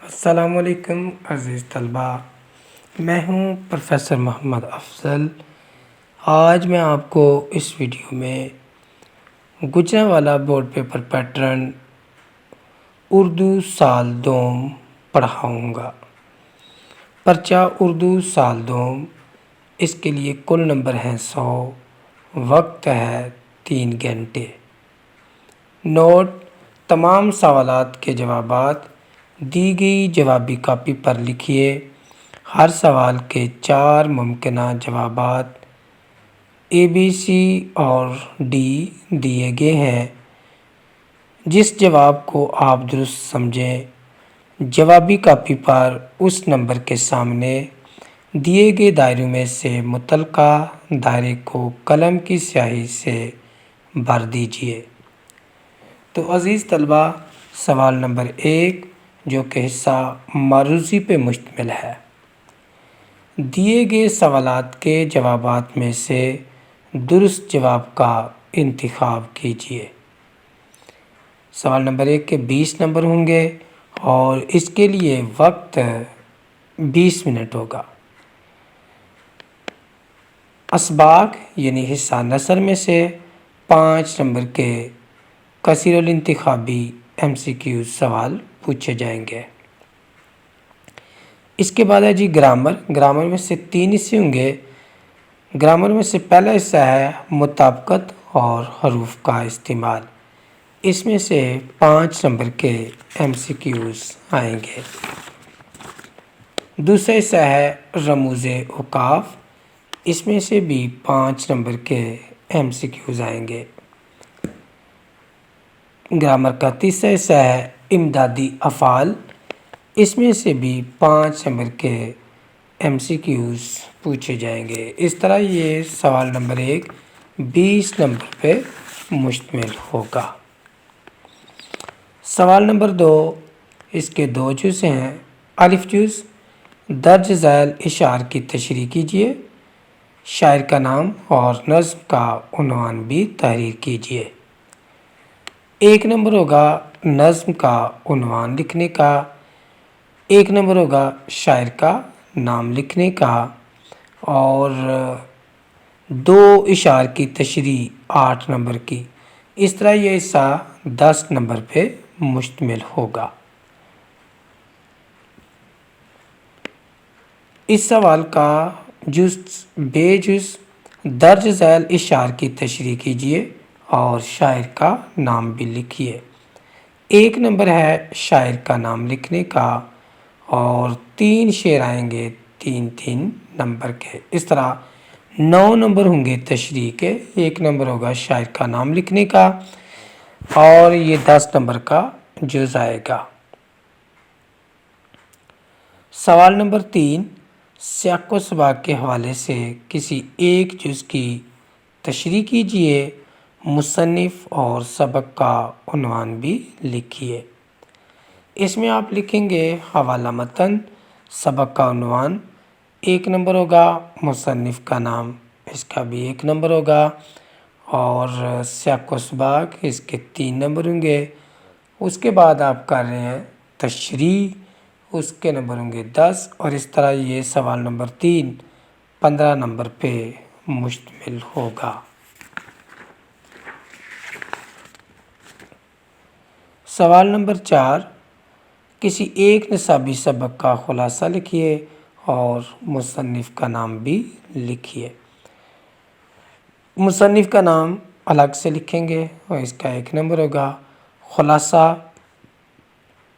السلام علیکم عزیز طلباء، میں ہوں پروفیسر محمد افضل۔ آج میں آپ کو اس ویڈیو میں Gujranwala board paper pattern Urdu سال دوم پڑھاؤں گا۔ پرچہ اردو سال دوم، اس کے لیے کل نمبر ہیں 100، وقت ہے 3 گھنٹے۔ نوٹ: تمام سوالات کے جوابات دی گئی جوابی کاپی پر لکھیے۔ ہر سوال کے 4 ممکنہ جوابات اے بی سی اور ڈی دیے گئے ہیں۔ جس جواب کو آپ درست سمجھیں، جوابی کاپی پر اس نمبر کے سامنے دیے گئے دائروں میں سے متعلقہ دائرے کو قلم کی سیاہی سے بھر دیجیے۔ تو عزیز طلباء، سوال نمبر 1 جو کہ حصہ معروضی پہ مشتمل ہے، دیے گئے سوالات کے جوابات میں سے درست جواب کا انتخاب کیجیے۔ سوال نمبر 1 کے 20 نمبر ہوں گے اور اس کے لیے وقت 20 منٹ ہوگا۔ اسباق یعنی حصہ نثر میں سے 5 نمبر کے کثیر الانتخابی MCQ سوال پوچھے جائیں گے۔ اس کے بعد ہے جی گرامر میں سے 3 حصے ہوں گے۔ گرامر میں سے پہلا حصہ ہے مطابقت اور حروف کا استعمال۔ اس میں سے 5 نمبر کے MCQs آئیں گے۔ دوسرا حصہ ہے رموز اوقاف۔ اس میں سے بھی 5 نمبر کے MCQs آئیں گے۔ گرامر کا تیسرا حصہ ہے امدادی افعال۔ اس میں سے بھی 5 نمبر کے MCQs پوچھے جائیں گے۔ اس طرح یہ سوال نمبر 1 20 نمبر پہ مشتمل ہوگا۔ سوال نمبر 2، اس کے 2 جز ہیں۔ الف جز، درج ذیل اشعار کی تشریح کیجیے۔ شاعر کا نام اور نظم کا عنوان بھی تحریر کیجیے۔ 1 نمبر ہوگا نظم کا عنوان لکھنے کا، 1 نمبر ہوگا شاعر کا نام لکھنے کا، اور 2 اشعار کی تشریح 8 نمبر کی۔ اس طرح یہ حصہ 10 نمبر پہ مشتمل ہوگا۔ اس سوال کا بے جز درج ذیل اشعار کی تشریح کیجیے اور شاعر کا نام بھی لکھیے۔ 1 نمبر ہے شاعر کا نام لکھنے کا اور 3 شعر آئیں گے 3 نمبر کے۔ اس طرح 9 نمبر ہوں گے تشریح کے۔ 1 نمبر ہوگا شاعر کا نام لکھنے کا اور یہ 10 نمبر کا جز آئے گا۔ سوال نمبر 3، سیاق و سباق کے حوالے سے کسی ایک جز کی تشریح کیجیے، مصنف اور سبق کا عنوان بھی لکھیے۔ اس میں آپ لکھیں گے حوالہ متن، سبق کا عنوان 1 نمبر ہوگا، مصنف کا نام اس کا بھی 1 نمبر ہوگا، اور سیاق و سباق اس کے 3 نمبر ہوں گے۔ اس کے بعد آپ کر رہے ہیں تشریح، اس کے نمبر ہوں گے 10، اور اس طرح یہ سوال نمبر 3 15 نمبر پہ مشتمل ہوگا۔ سوال نمبر 4، کسی ایک نصابی سبق کا خلاصہ لکھیے اور مصنف کا نام بھی لکھیے۔ مصنف کا نام الگ سے لکھیں گے اور اس کا 1 نمبر ہوگا۔ خلاصہ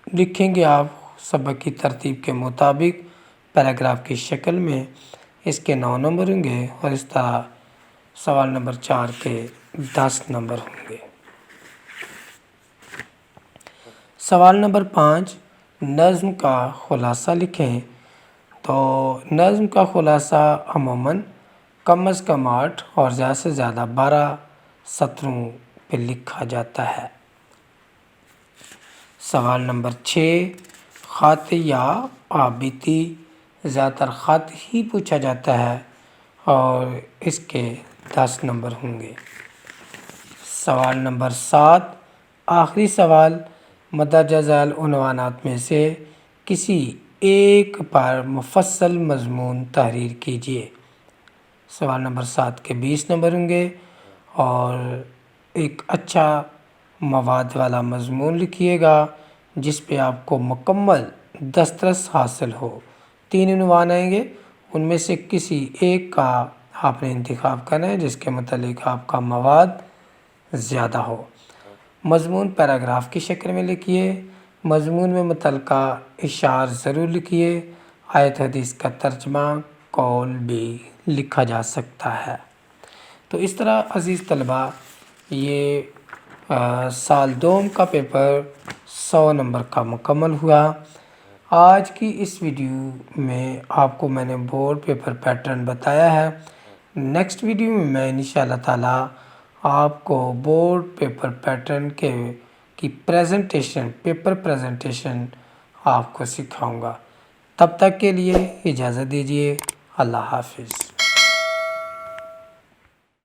لکھیں گے آپ سبق کی ترتیب کے مطابق پیراگراف کی شکل میں، اس کے 9 نمبر ہوں گے، اور اس طرح سوال نمبر 4 کے 10 نمبر ہوں گے۔ سوال نمبر 5، نظم کا خلاصہ لکھیں۔ تو نظم کا خلاصہ عموماً کم از کم 8 اور زیادہ سے زیادہ 12 سطروں پہ لکھا جاتا ہے۔ سوال نمبر 6، خط یا آبیتی، زیادہ تر خط ہی پوچھا جاتا ہے اور اس کے 10 نمبر ہوں گے۔ سوال نمبر 7، آخری سوال، مندرجہ ذیل عنوانات میں سے کسی ایک پر مفصل مضمون تحریر کیجیے۔ سوال نمبر 7 کے 20 نمبر ہوں گے اور ایک اچھا مواد والا مضمون لکھیے گا جس پہ آپ کو مکمل دسترس حاصل ہو۔ 3 عنوان آئیں گے، ان میں سے کسی ایک کا آپ نے انتخاب کرنا ہے جس کے متعلق آپ کا مواد زیادہ ہو۔ مضمون پیراگراف کی شکل میں لکھیے۔ مضمون میں متعلقہ اشعار ضرور لکھیے۔ آیت حدیث کا ترجمہ قول بھی لکھا جا سکتا ہے۔ تو اس طرح عزیز طلباء یہ سال دوم کا پیپر 100 نمبر کا مکمل ہوا۔ آج کی اس ویڈیو میں آپ کو میں نے بورڈ پیپر پیٹرن بتایا ہے۔ نیکسٹ ویڈیو میں میں انشاءاللہ تعالی آپ کو بورڈ پیپر پیٹرن کی پیپر پریزنٹیشن آپ کو سکھاؤں گا۔ تب تک کے لیے اجازت دیجیے۔ اللہ حافظ۔